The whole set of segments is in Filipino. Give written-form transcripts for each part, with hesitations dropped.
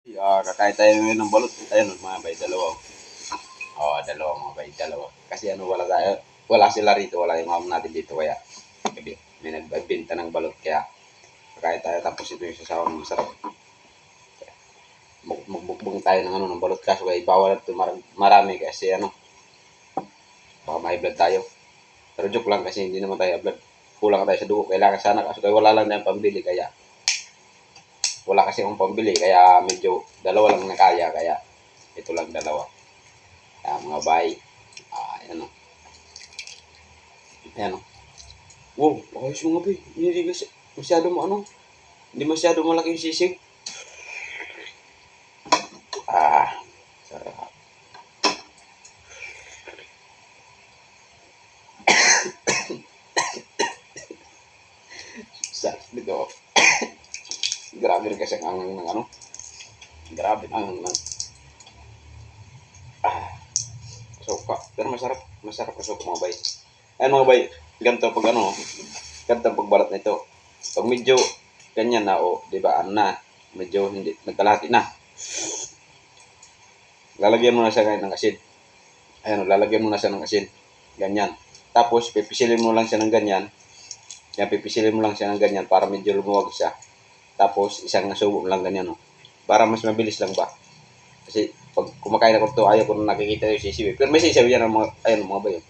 Kakain tayo ngayon ng balot. Ayun, mga bay, dalawa. Dalawa mga bay, dalawa. Kasi wala sila rito, wala yung mom natin dito. Kaya, may nagbibenta ng balot. Kaya, kakain tayo. Tapos ito yung sasawang masarap. Magbukbong tayo ng balot. Kaso kaya bawal ito marami kasi baka ma-blood tayo. Pero joke lang kasi hindi naman tayo blood. Kulang tayo sa dugo. Kailangan sana. Kaso kaya wala lang tayong pambili. Kaya, wala kasi akong pambili. Kaya medyo dalawa lang na kaya. Kaya, ito lang dalawa. Mga bay. Ayan o. Ayan o. Wow, ayos mga bay. Hindi kasi masyado hindi masyado malaki yung sisig. Sarap. Sarap dito. Grabe rin kasi ang ng grabe ang suka. Pero masarap ang suka mga bay. Ayan mga bay, ganito pag ganito pagbalat nito. Pag medyo ganyan na di ba, medyo hindi, nagkalahati na. Lalagyan mo na siya ng asin. Ayan, lalagyan mo na siya ng asin. Ganyan. Tapos, pipisilin mo lang siya ng ganyan. Pipisilin mo lang siya ng ganyan para medyo lumuwag siya. Tapos, isang nasubo lang ganyan. Para mas mabilis lang ba. Kasi, pag kumakain ako ito, ayaw ko na nakikita yung sisiw. Pero may sisiw yan mga bayo.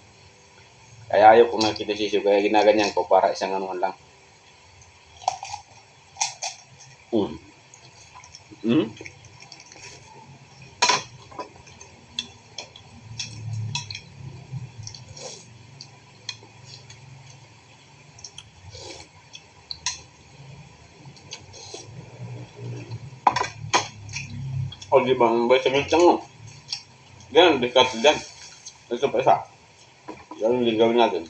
Kaya ayaw ko nakikita yung sisiw. Kaya ginaganyan ko para isang lang. Di ba? May saglit lang mo. Ganyan, discard dyan. Ito pa isa. Ganun din gawin natin.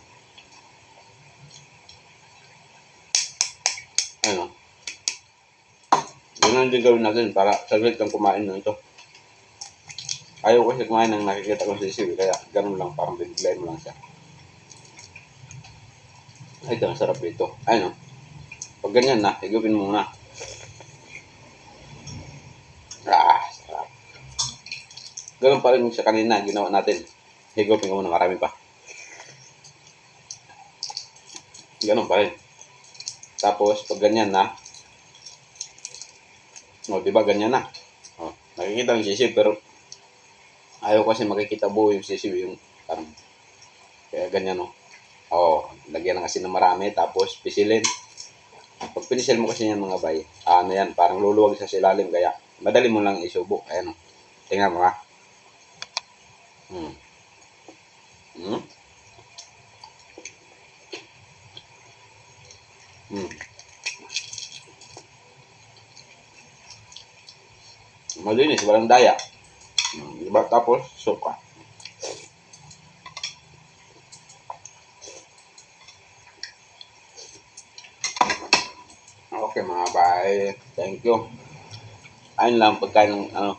Ano? Ganun din gawin natin para saglit lang kumain na ito. Ayaw kasi kumain ng nakikita ko sa sisiw. Kaya ganun lang, parang bibiglayin mo lang siya. Ito, ang sarap dito. Ayun. Pag ganyan na, higupin mo na. Sarap. Ganun pa rin sa kanina, ginawa natin. Higupin ko muna, marami pa. Ganun pa rin. Tapos, pag ganyan na, diba ganyan na. Nakikita ng sisiw, pero ayaw kasi makikita buo yung sisiw, yung parang, kaya ganyan lagyan ng asin na marami, tapos pisilin. Pag pinisil mo kasi yan mga bay, yan, parang luluwag sa ilalim, kaya madali mo lang isubo. Ayan tingnan mo ha. Malinis, walang daya. Diba? Tapos, suka. Okay mga bay, thank you. Ayun lang pagkain ng